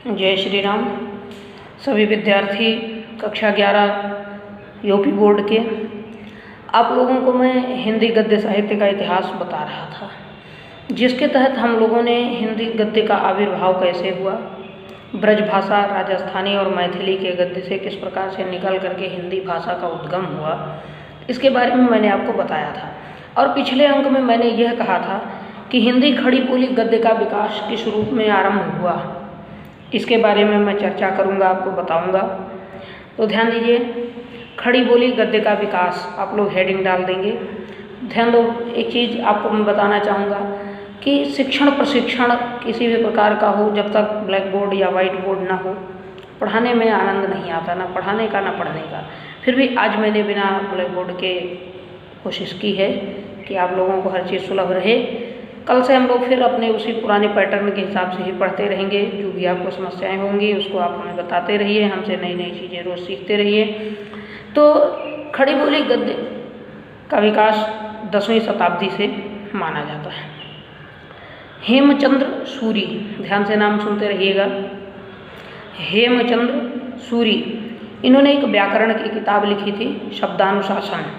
जय श्री राम। सभी विद्यार्थी कक्षा 11 यूपी बोर्ड के, आप लोगों को मैं हिंदी गद्य साहित्य का इतिहास बता रहा था, जिसके तहत हम लोगों ने हिंदी गद्य का आविर्भाव कैसे हुआ, ब्रज भाषा, राजस्थानी और मैथिली के गद्य से किस प्रकार से निकल करके हिंदी भाषा का उद्गम हुआ, इसके बारे में मैंने आपको बताया था। और पिछले अंक में मैंने यह कहा था कि हिंदी खड़ी बोली गद्य का विकास किस रूप में आरंभ हुआ, इसके बारे में मैं चर्चा करूंगा, आपको बताऊंगा। तो ध्यान दीजिए, खड़ी बोली गद्य का विकास, आप लोग हेडिंग डाल देंगे। ध्यान दो, एक चीज़ आपको मैं बताना चाहूँगा कि शिक्षण प्रशिक्षण किसी भी प्रकार का हो, जब तक ब्लैक बोर्ड या वाइट बोर्ड ना हो, पढ़ाने में आनंद नहीं आता, ना पढ़ाने का ना पढ़ने का। फिर भी आज मैंने बिना ब्लैक बोर्ड के कोशिश की है कि आप लोगों को हर चीज़ सुलभ रहे। कल से हम लोग फिर अपने उसी पुराने पैटर्न के हिसाब से ही पढ़ते रहेंगे। जो भी आपको समस्याएं होंगी उसको आप हमें बताते रहिए, हमसे नई नई चीज़ें रोज़ सीखते रहिए। तो खड़ी बोली गद्य का विकास 10वीं शताब्दी से माना जाता है। हेमचंद्र सूरी, ध्यान से नाम सुनते रहिएगा, हेमचंद्र सूरी, इन्होंने एक व्याकरण की किताब लिखी थी, शब्दानुशासन।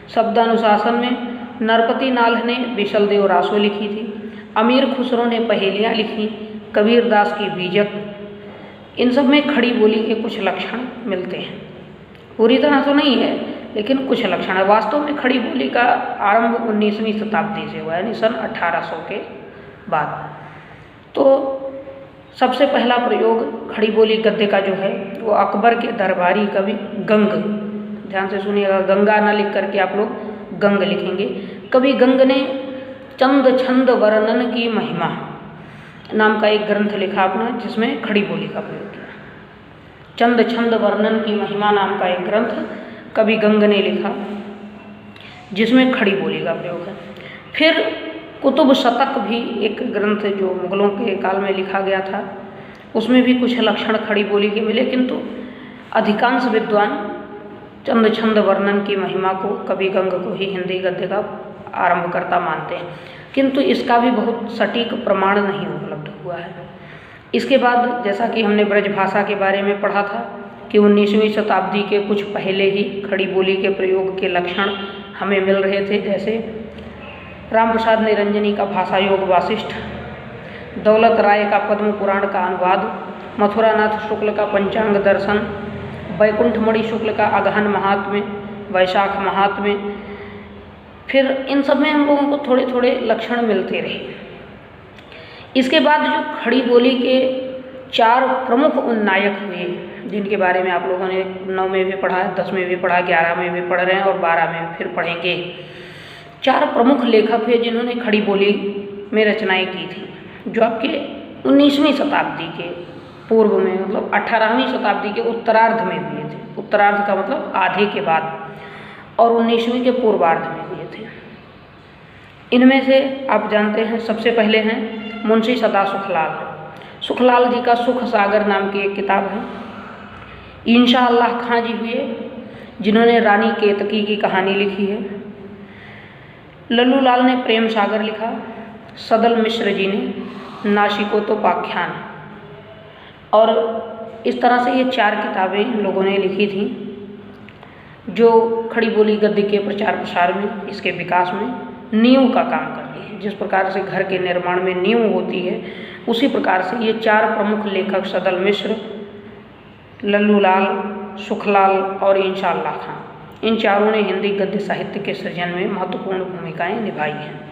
शब्दानुशासन में नरपति नाल्ह ने बिशलदेव रासो लिखी थी, अमीर खुसरो ने पहेलियाँ लिखी, कबीर दास की बीजक। इन सब में खड़ी बोली के कुछ लक्षण मिलते हैं, पूरी तरह तो नहीं है लेकिन कुछ लक्षण है। वास्तव में खड़ी बोली का आरंभ 19वीं शताब्दी से हुआ, यानी सन 1800 के बाद। तो सबसे पहला प्रयोग खड़ी बोली गद्य का जो है वो अकबर के दरबारी कवि गंग, ध्यान से सुनिएगा, गंगा ना लिख करके आप लोग गंग लिखेंगे। कवि गंग ने चंद छंद वर्णन की महिमा नाम का एक ग्रंथ लिखा अपना, जिसमें खड़ी बोली का प्रयोग किया। चंद छंद वर्णन की महिमा नाम का एक ग्रंथ कवि गंग ने लिखा, जिसमें खड़ी बोली का प्रयोग है। फिर कुतुब शतक भी एक ग्रंथ जो मुगलों के काल में लिखा गया था, उसमें भी कुछ लक्षण खड़ी बोली के मिले, किंतु अधिकांश विद्वान चंद छंद वर्णन की महिमा को, कवि गंग को ही हिंदी गद्य का आरंभकर्ता मानते हैं, किंतु इसका भी बहुत सटीक प्रमाण नहीं उपलब्ध हुआ है। इसके बाद जैसा कि हमने ब्रज भाषा के बारे में पढ़ा था कि 19वीं शताब्दी के कुछ पहले ही खड़ी बोली के प्रयोग के लक्षण हमें मिल रहे थे, जैसे राम प्रसाद निरंजनी का भाषा योग वासिष्ठ, दौलत राय का पद्म पुराण का अनुवाद, मथुरानाथ शुक्ल का पंचांग दर्शन, वैकुंठमणि शुक्ल का अगहन महात्म्य, वैशाख महात्म्य। फिर इन सब में हम लोगों को थोड़े थोड़े लक्षण मिलते रहे। इसके बाद जो खड़ी बोली के 4 प्रमुख उन्नायक हुए, जिनके बारे में आप लोगों ने 9 में भी पढ़ा, 10 में भी पढ़ा, 11 में भी पढ़ रहे हैं और 12 में फिर पढ़ेंगे। 4 प्रमुख लेखक हैं जिन्होंने खड़ी बोली में रचनाएं की थी, जो आपके 19वीं शताब्दी के पूर्व में, मतलब 18वीं शताब्दी के उत्तरार्ध में हुए थे। उत्तरार्ध का मतलब आधे के बाद, और 19वीं के पूर्वार्ध में हुए थे। इनमें से आप जानते हैं, सबसे पहले हैं मुंशी सदा सुखलाल। सुखलाल जी का सुख सागर नाम की एक किताब है। इंशाअल्लाह खां जी हुए, जिन्होंने रानी केतकी की कहानी लिखी है। लल्लू लाल ने प्रेम सागर लिखा। सदल मिश्र जी ने नासिकोतोपाख्यान। और इस तरह से ये 4 किताबें इन लोगों ने लिखी थी, जो खड़ी बोली गद्य के प्रचार प्रसार में, इसके विकास में नींव का काम करती है। जिस प्रकार से घर के निर्माण में नींव होती है, उसी प्रकार से ये 4 प्रमुख लेखक, सदल मिश्र, लल्लू लाल, सुखलाल और इंशाअल्लाह खां, इन चारों ने हिंदी गद्य साहित्य के सृजन में महत्वपूर्ण भूमिकाएं निभाई हैं।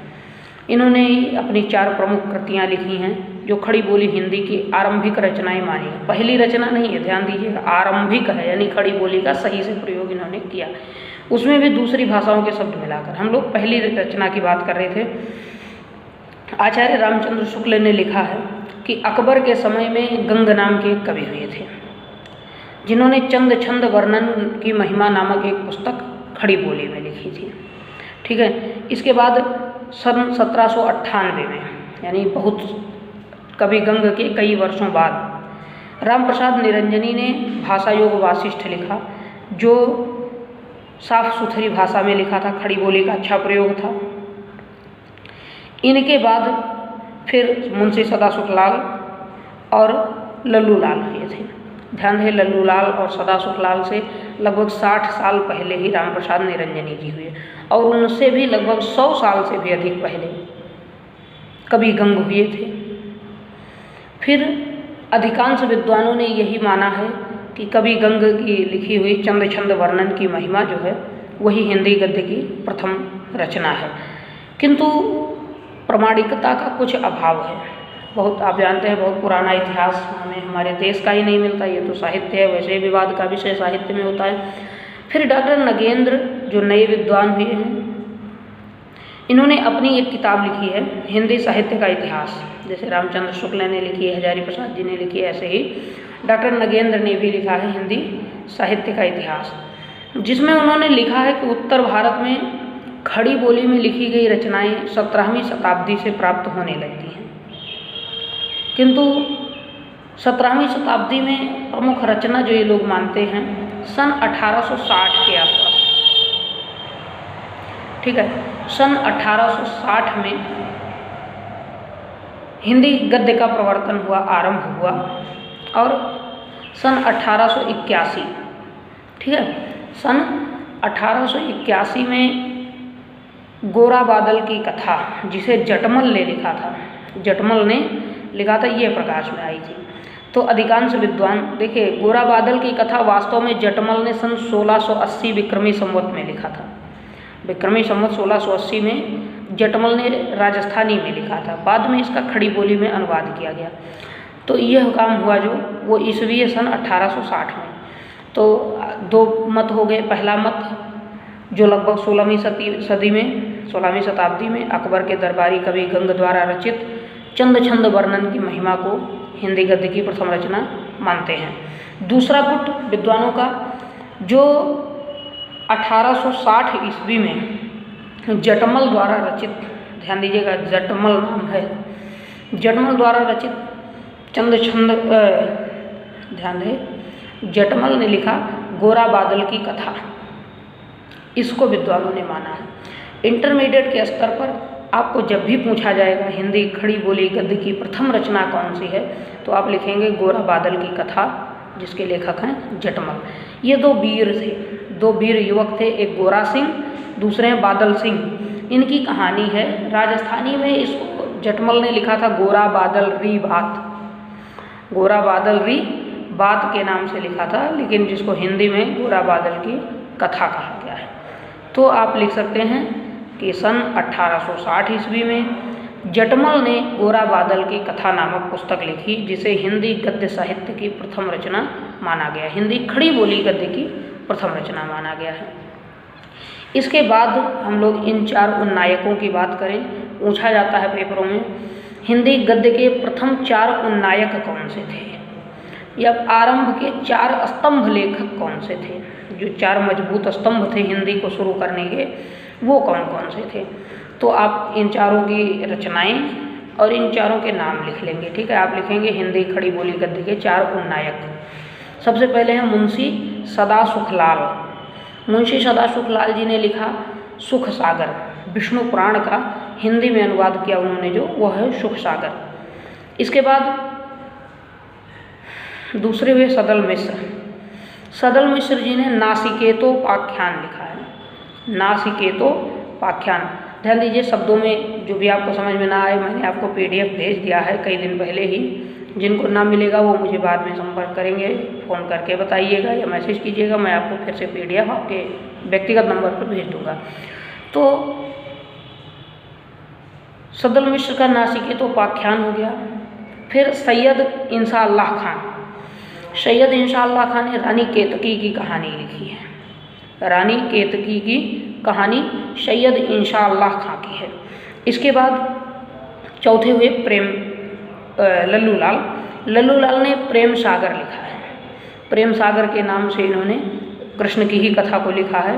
इन्होंने ही अपनी 4 प्रमुख कृतियां लिखी हैं, जो खड़ी बोली हिंदी की आरंभिक रचनाएं मानी है। पहली रचना नहीं है, ध्यान दीजिएगा, आरंभिक है, यानी खड़ी बोली का सही से प्रयोग इन्होंने किया। उसमें भी दूसरी भाषाओं के शब्द मिलाकर। हम लोग पहली रचना की बात कर रहे थे। आचार्य रामचंद्र शुक्ल ने लिखा है कि अकबर के समय में गंग नाम के कवि हुए थे, जिन्होंने चंद छंद वर्णन की महिमा नामक एक पुस्तक खड़ी बोली में लिखी थी। ठीक है। इसके बाद सन 1798 में, यानी बहुत कवि गंग के कई वर्षों बाद, राम प्रसाद निरंजनी ने भाषा योग वासिष्ठ लिखा, जो साफ सुथरी भाषा में लिखा था, खड़ी बोली का अच्छा प्रयोग था। इनके बाद फिर मुंशी सदा सुखलाल और लल्लू लाल हुए थे। ध्यान है, लल्लू लाल और सदा सुखलाल से लगभग 60 साल पहले ही राम प्रसाद निरंजनी जी हुए, और उनसे भी लगभग 100 साल से भी अधिक पहले कवि गंग हुए थे। फिर अधिकांश विद्वानों ने यही माना है कि कवि गंग की लिखी हुई चंद छंद वर्णन की महिमा जो है वही हिंदी गद्य की प्रथम रचना है, किंतु प्रामाणिकता का कुछ अभाव है। बहुत आप जानते हैं, बहुत पुराना इतिहास हमें हमारे देश का ही नहीं मिलता, ये तो साहित्य है, वैसे विवाद का विषय साहित्य में होता है। फिर डॉक्टर नगेंद्र जो नए विद्वान हुए हैं, इन्होंने अपनी एक किताब लिखी है हिंदी साहित्य का इतिहास, जैसे रामचंद्र शुक्ल ने लिखी है, हजारी प्रसाद जी ने लिखी है, ऐसे ही डॉक्टर नगेंद्र ने भी लिखा है हिंदी साहित्य का इतिहास, जिसमें उन्होंने लिखा है कि उत्तर भारत में खड़ी बोली में लिखी गई रचनाएं 17वीं शताब्दी से प्राप्त होने लगती हैं, किंतु 17वीं शताब्दी में प्रमुख रचना जो ये लोग मानते हैं सन 1860 के आसपास, ठीक है, सन 1860 में हिंदी गद्य का प्रवर्तन हुआ, आरंभ हुआ, और सन 1881, ठीक है, सन 1881 में गोरा बादल की कथा, जिसे जटमल ने लिखा था, जटमल ने लिखा था, ये प्रकाश में आई थी। तो अधिकांश विद्वान, देखिए गोरा बादल की कथा वास्तव में जटमल ने सन 1680 विक्रमी संवत में लिखा था। विक्रमी संवत 1680 में जटमल ने राजस्थानी में लिखा था, बाद में इसका खड़ी बोली में अनुवाद किया गया। तो यह काम हुआ जो वो ईस्वी सन 1860 में। तो दो मत हो गए। पहला मत जो लगभग 16वीं शताब्दी में अकबर के दरबारी कवि गंग द्वारा रचित चंद छंद वर्णन की महिमा को हिंदी गद्य की प्रथम रचना मानते हैं। दूसरा गुट विद्वानों का जो 1860 ईस्वी में जटमल द्वारा रचित, ध्यान दीजिएगा जटमल नाम है, जटमल द्वारा रचित चंद छंद, ध्यान दे, जटमल ने लिखा गोरा बादल की कथा, इसको विद्वानों ने माना है। इंटरमीडिएट के स्तर पर आपको जब भी पूछा जाएगा हिंदी खड़ी बोली गद्य की प्रथम रचना कौन सी है, तो आप लिखेंगे गोरा बादल की कथा, जिसके लेखक हैं जटमल। ये दो वीर थे, दो वीर युवक थे, एक गोरा सिंह, दूसरे हैं बादल सिंह। इनकी कहानी है, राजस्थानी में इसको जटमल ने लिखा था गोरा बादल री बात, गोरा बादल री बात के नाम से लिखा था, लेकिन जिसको हिंदी में गोरा बादल की कथा कहा गया है। तो आप लिख सकते हैं कि सन 1860 ईस्वी में जटमल ने गोरा बादल की कथा नामक पुस्तक लिखी, जिसे हिंदी गद्य साहित्य की प्रथम रचना माना गया, हिंदी खड़ी बोली गद्य की प्रथम रचना माना गया है। इसके बाद हम लोग इन चार उन्नायकों की बात करें। पूछा जाता है पेपरों में हिंदी गद्य के प्रथम चार उन्नायक कौन से थे, या आरंभ के चार स्तंभ लेखक कौन से थे, जो चार मजबूत स्तंभ थे हिंदी को शुरू करने के, वो कौन कौन से थे। तो आप इन चारों की रचनाएं और इन चारों के नाम लिख लेंगे, ठीक है। आप लिखेंगे हिंदी खड़ी बोली गद्य के चार उन्नायक। सबसे पहले हैं मुंशी सदा सुखलाल। मुंशी सदा सुखलाल जी ने लिखा सुख सागर, विष्णु पुराण का हिंदी में अनुवाद किया उन्होंने, जो वो है सुख सागर। इसके बाद दूसरे हुए सदल मिश्र। सदल मिश्र जी ने नासिकेतोपाख्यान लिखा है, नासिकेतोपाख्यान। ध्यान दीजिए शब्दों में जो भी आपको समझ में ना आए, मैंने आपको PDF भेज दिया है कई दिन पहले ही। जिनको ना मिलेगा वो मुझे बाद में संपर्क करेंगे, फ़ोन करके बताइएगा या मैसेज कीजिएगा, मैं आपको फिर से PDF आपके व्यक्तिगत नंबर पर भेज दूँगा। तो सदल मिश्र का नासिकेतोपाख्यान हो गया। फिर सैयद इंशाअल्लाह खान, सैयद इंशाअल्लाह खान ने रानी केतकी की कहानी लिखी है, रानी केतकी की कहानी सैयद इंशाअल्लाह खान की है। इसके बाद चौथे हुए लल्लू लाल। लल्लू लाल ने प्रेम सागर लिखा है, प्रेम सागर के नाम से इन्होंने कृष्ण की ही कथा को लिखा है।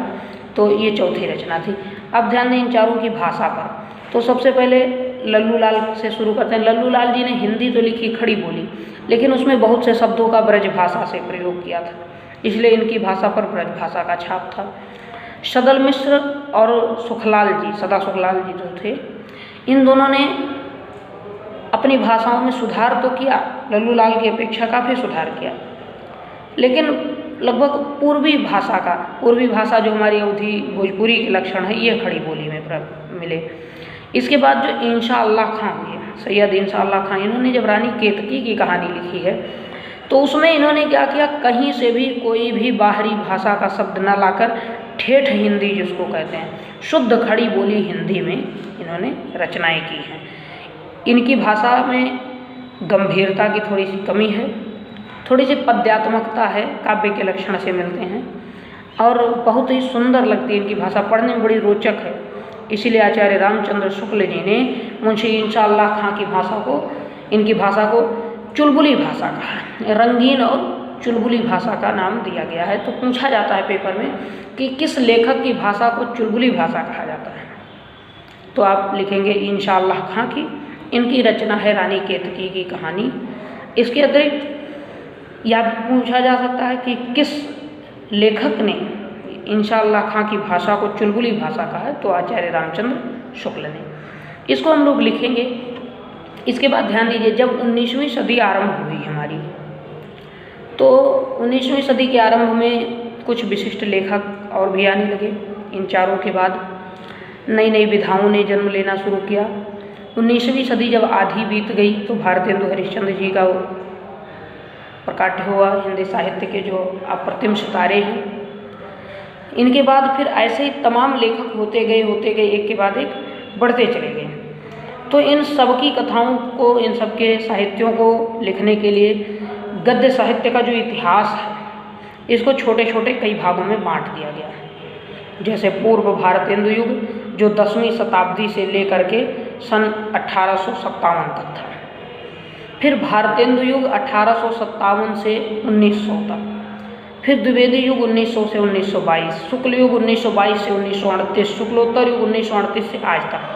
तो ये चौथी रचना थी। अब ध्यान दें इन चारों की भाषा पर। तो सबसे पहले लल्लू लाल से शुरू करते हैं। लल्लू लाल जी ने हिंदी तो लिखी खड़ी बोली, लेकिन उसमें बहुत से शब्दों का ब्रज भाषा से प्रयोग किया था, इसलिए इनकी भाषा पर ब्रज भाषा का छाप था। सदल मिश्र और सुखलाल जी, सदा सुखलाल जी जो थे, इन दोनों ने अपनी भाषाओं में सुधार तो किया, लल्लू लाल की अपेक्षा काफ़ी सुधार किया, लेकिन लगभग पूर्वी भाषा जो हमारी अवधी भोजपुरी के लक्षण है ये खड़ी बोली में मिले। इसके बाद जो इंशाअल्लाह खां हुए, सैयद इंशाअल्लाह खां, इन्होंने जब रानी केतकी की कहानी लिखी है तो उसमें इन्होंने क्या किया, कहीं से भी कोई भी बाहरी भाषा का शब्द न लाकर ठेठ हिंदी जिसको कहते हैं, शुद्ध खड़ी बोली हिंदी में इन्होंने रचनाएं की हैं। इनकी भाषा में गंभीरता की थोड़ी सी कमी है, थोड़ी सी पद्यात्मकता है, काव्य के लक्षण से मिलते हैं, और बहुत ही सुंदर लगती है इनकी भाषा, पढ़ने में बड़ी रोचक है। इसीलिए आचार्य रामचंद्र शुक्ल जी ने मुंशी इंशाअल्लाह खां की भाषा को, इनकी भाषा को चुलबुली भाषा कहा, रंगीन और चुलबुली भाषा का नाम दिया गया है। तो पूछा जाता है पेपर में कि किस लेखक की भाषा को चुलबुली भाषा कहा जाता है, तो आप लिखेंगे इंशाअल्लाह खां की। इनकी रचना है रानी केतकी की कहानी। इसके अतिरिक्त यह पूछा जा सकता है कि किस लेखक ने इंशाअल्लाह खां की भाषा को चुलबुली भाषा कहा है, तो आचार्य रामचंद्र शुक्ल ने। इसको हम लोग लिखेंगे। इसके बाद ध्यान दीजिए, जब 19वीं सदी आरंभ हुई हमारी, तो 19वीं सदी के आरंभ में कुछ विशिष्ट लेखक और भी आने लगे। इन चारों के बाद नई नई विधाओं ने जन्म लेना शुरू किया। 19वीं सदी जब आधी बीत गई तो भारतेंदु हरिश्चंद्र जी का प्रकाट्य हुआ, हिंदी साहित्य के जो अप्रतिम सितारे हैं। इनके बाद फिर ऐसे ही तमाम लेखक होते गए, एक के बाद एक बढ़ते चले गए। तो इन सब की कथाओं को, इन सब के साहित्यों को लिखने के लिए गद्य साहित्य का जो इतिहास है, इसको छोटे छोटे कई भागों में बांट दिया गया है। जैसे पूर्व भारतेंदु युग जो 10वीं शताब्दी से लेकर के सन 1857 तक था, फिर भारतेंदु युग 1857 से 1900 तक, फिर द्विवेदी युग 1900 से 1922, शुक्ल युग 1922 से 1938, शुक्लोत्तर युग 1938 से आज तक।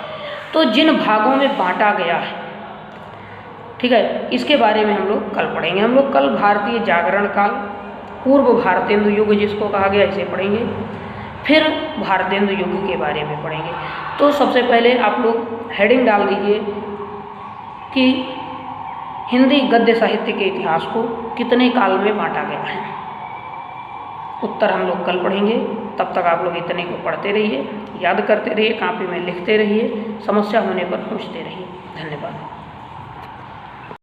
तो जिन भागों में बांटा गया है, ठीक है, इसके बारे में हम लोग कल पढ़ेंगे। हम लोग कल भारतीय जागरण काल, पूर्व भारतेंदु युग जिसको कहा गया, इसे पढ़ेंगे, फिर भारतेंदु युग के बारे में पढ़ेंगे। तो सबसे पहले आप लोग हेडिंग डाल दीजिए कि हिंदी गद्य साहित्य के इतिहास को कितने काल में बांटा गया है। उत्तर हम लोग कल पढ़ेंगे। तब तक आप लोग इतने को पढ़ते रहिए, याद करते रहिए, कॉपी में लिखते रहिए, समस्या होने पर पूछते रहिए। धन्यवाद।